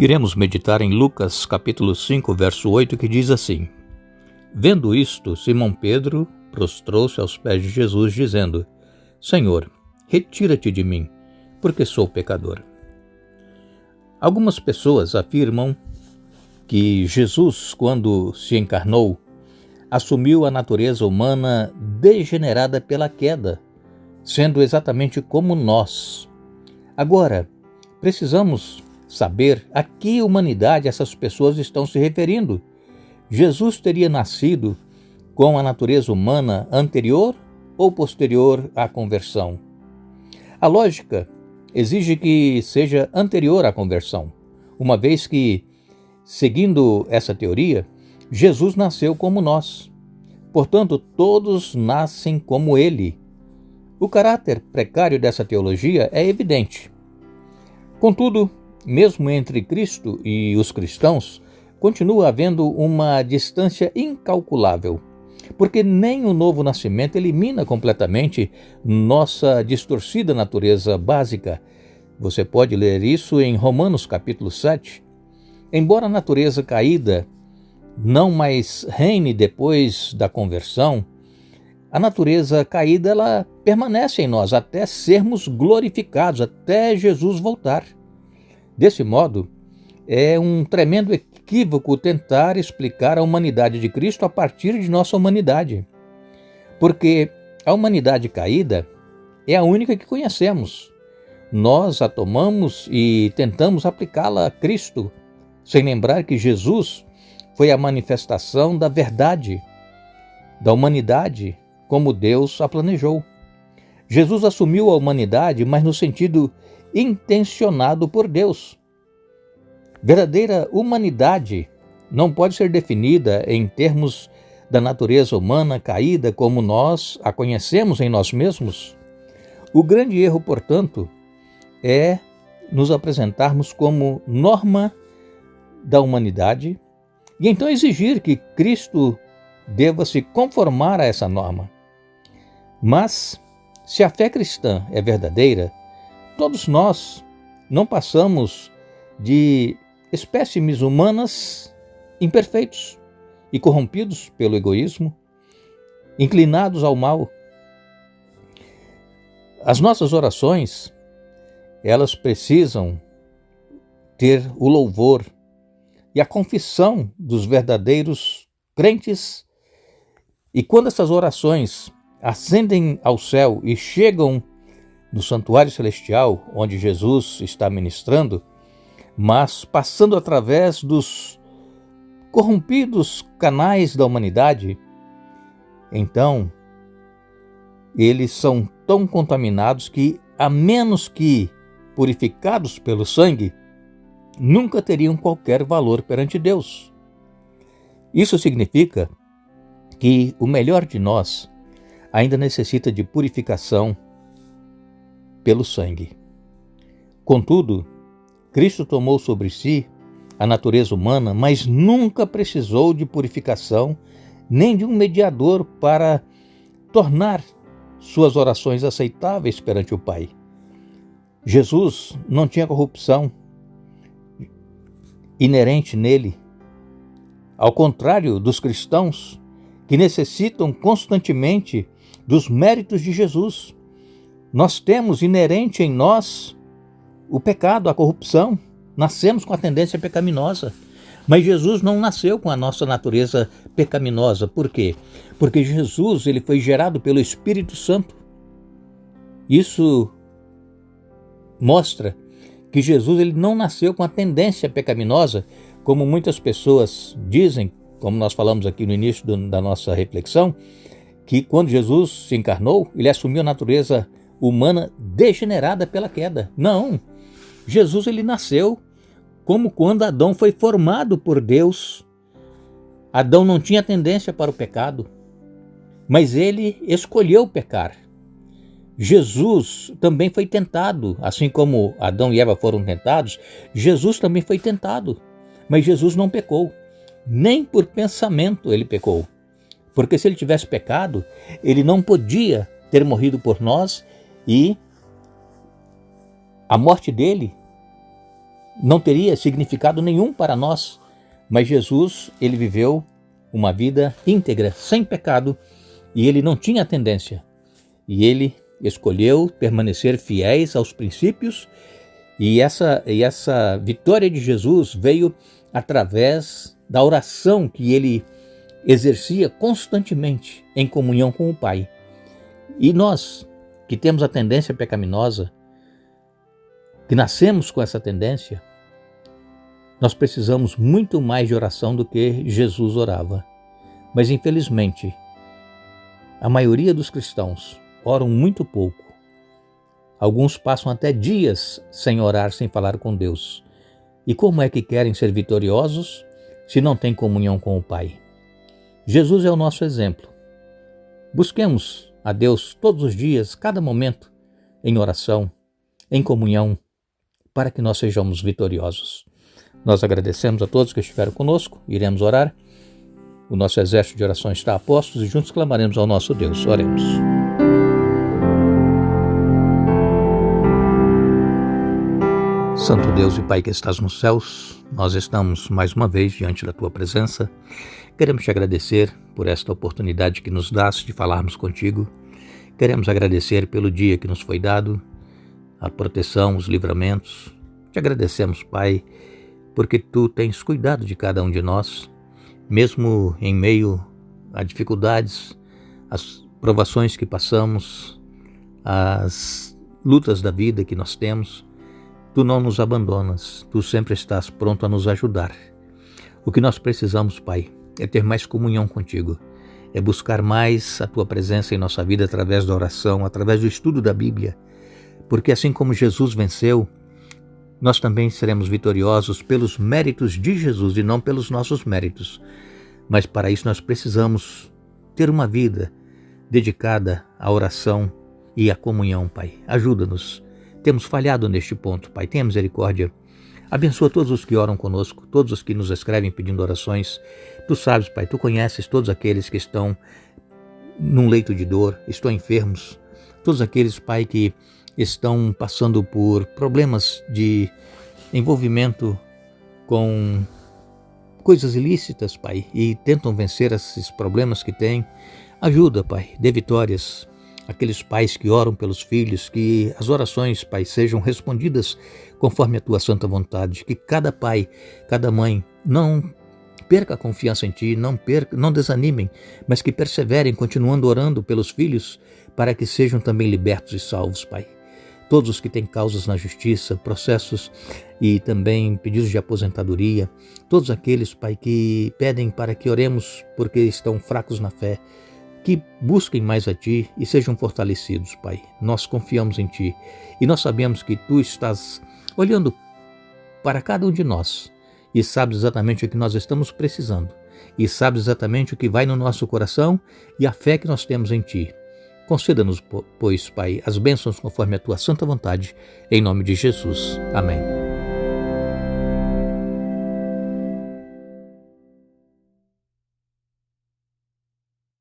Iremos meditar em Lucas capítulo 5, verso 8, que diz assim: Vendo isto, Simão Pedro prostrou-se aos pés de Jesus, dizendo: Senhor, retira-te de mim, porque sou pecador. Algumas pessoas afirmam que Jesus, quando se encarnou, assumiu a natureza humana degenerada pela queda, sendo exatamente como nós. Agora, precisamos saber a que humanidade essas pessoas estão se referindo. Jesus teria nascido com a natureza humana anterior ou posterior à conversão? A lógica exige que seja anterior à conversão, uma vez que, seguindo essa teoria, Jesus nasceu como nós. Portanto, todos nascem como ele. O caráter precário dessa teologia é evidente. Contudo, mesmo entre Cristo e os cristãos, continua havendo uma distância incalculável, porque nem o novo nascimento elimina completamente nossa distorcida natureza básica. Você pode ler isso em Romanos capítulo 7. Embora a natureza caída não mais reine depois da conversão, a natureza caída ela permanece em nós até sermos glorificados, até Jesus voltar. Desse modo, é um tremendo equívoco tentar explicar a humanidade de Cristo a partir de nossa humanidade, porque a humanidade caída é a única que conhecemos. Nós a tomamos e tentamos aplicá-la a Cristo, sem lembrar que Jesus foi a manifestação da verdade, da humanidade, como Deus a planejou. Jesus assumiu a humanidade, mas no sentido intencionado por Deus. Verdadeira humanidade não pode ser definida em termos da natureza humana caída como nós a conhecemos em nós mesmos. O grande erro, portanto, é nos apresentarmos como norma da humanidade e então exigir que Cristo deva se conformar a essa norma. Mas, se a fé cristã é verdadeira, todos nós não passamos de espécimes humanas imperfeitos e corrompidos pelo egoísmo, inclinados ao mal. As nossas orações, elas precisam ter o louvor e a confissão dos verdadeiros crentes. E quando essas orações ascendem ao céu e chegam no santuário celestial, onde Jesus está ministrando, mas passando através dos corrompidos canais da humanidade, então eles são tão contaminados que, a menos que purificados pelo sangue, nunca teriam qualquer valor perante Deus. Isso significa que o melhor de nós ainda necessita de purificação pelo sangue. Contudo, Cristo tomou sobre si a natureza humana, mas nunca precisou de purificação nem de um mediador para tornar suas orações aceitáveis perante o Pai. Jesus não tinha corrupção inerente nele, ao contrário dos cristãos que necessitam constantemente dos méritos de Jesus. Nós temos inerente em nós o pecado, a corrupção. Nascemos com a tendência pecaminosa. Mas Jesus não nasceu com a nossa natureza pecaminosa. Por quê? Porque Jesus ele foi gerado pelo Espírito Santo. Isso mostra que Jesus ele não nasceu com a tendência pecaminosa, como muitas pessoas dizem, como nós falamos aqui no início da nossa reflexão, que quando Jesus se encarnou, ele assumiu a natureza humana degenerada pela queda. Não, Jesus ele nasceu como quando Adão foi formado por Deus. Adão não tinha tendência para o pecado, mas ele escolheu pecar. Jesus também foi tentado, assim como Adão e Eva foram tentados, Jesus também foi tentado, mas Jesus não pecou, nem por pensamento ele pecou. Porque se ele tivesse pecado, ele não podia ter morrido por nós e a morte dele não teria significado nenhum para nós, mas Jesus, ele viveu uma vida íntegra, sem pecado, e ele não tinha tendência. E ele escolheu permanecer fiéis aos princípios, e essa vitória de Jesus veio através da oração que ele exercia constantemente em comunhão com o Pai. E nós, que temos a tendência pecaminosa, que nascemos com essa tendência, nós precisamos muito mais de oração do que Jesus orava. Mas infelizmente, a maioria dos cristãos oram muito pouco. Alguns passam até dias sem orar, sem falar com Deus. E como é que querem ser vitoriosos se não têm comunhão com o Pai? Jesus é o nosso exemplo. Busquemos a Deus todos os dias, cada momento, em oração, em comunhão, para que nós sejamos vitoriosos. Nós agradecemos a todos que estiveram conosco, iremos orar. O nosso exército de oração está a postos e juntos clamaremos ao nosso Deus. Oremos. Santo Deus e Pai que estás nos céus, nós estamos mais uma vez diante da Tua presença. Queremos te agradecer por esta oportunidade que nos dás de falarmos contigo. Queremos agradecer pelo dia que nos foi dado, a proteção, os livramentos. Te agradecemos, Pai, porque Tu tens cuidado de cada um de nós, mesmo em meio a dificuldades, as provações que passamos, as lutas da vida que nós temos. Tu não nos abandonas, Tu sempre estás pronto a nos ajudar. O que nós precisamos, Pai, é ter mais comunhão contigo, é buscar mais a Tua presença em nossa vida através da oração, através do estudo da Bíblia, porque assim como Jesus venceu, nós também seremos vitoriosos pelos méritos de Jesus e não pelos nossos méritos. Mas para isso nós precisamos ter uma vida dedicada à oração e à comunhão, Pai. Ajuda-nos. Temos falhado neste ponto, Pai. Tenha misericórdia. Abençoa todos os que oram conosco, todos os que nos escrevem pedindo orações. Tu sabes, Pai, Tu conheces todos aqueles que estão num leito de dor, estão enfermos. Todos aqueles, Pai, que estão passando por problemas de envolvimento com coisas ilícitas, Pai, e tentam vencer esses problemas que têm. Ajuda, Pai, dê vitórias. Aqueles pais que oram pelos filhos, que as orações, Pai, sejam respondidas conforme a Tua santa vontade, que cada pai, cada mãe não perca a confiança em Ti, não desanimem, mas que perseverem continuando orando pelos filhos para que sejam também libertos e salvos, Pai. Todos os que têm causas na justiça, processos e também pedidos de aposentadoria, todos aqueles, Pai, que pedem para que oremos porque estão fracos na fé, que busquem mais a Ti e sejam fortalecidos, Pai. Nós confiamos em Ti e nós sabemos que Tu estás olhando para cada um de nós e sabes exatamente o que nós estamos precisando e sabes exatamente o que vai no nosso coração e a fé que nós temos em Ti. Conceda-nos, pois, Pai, as bênçãos conforme a Tua santa vontade, em nome de Jesus. Amém.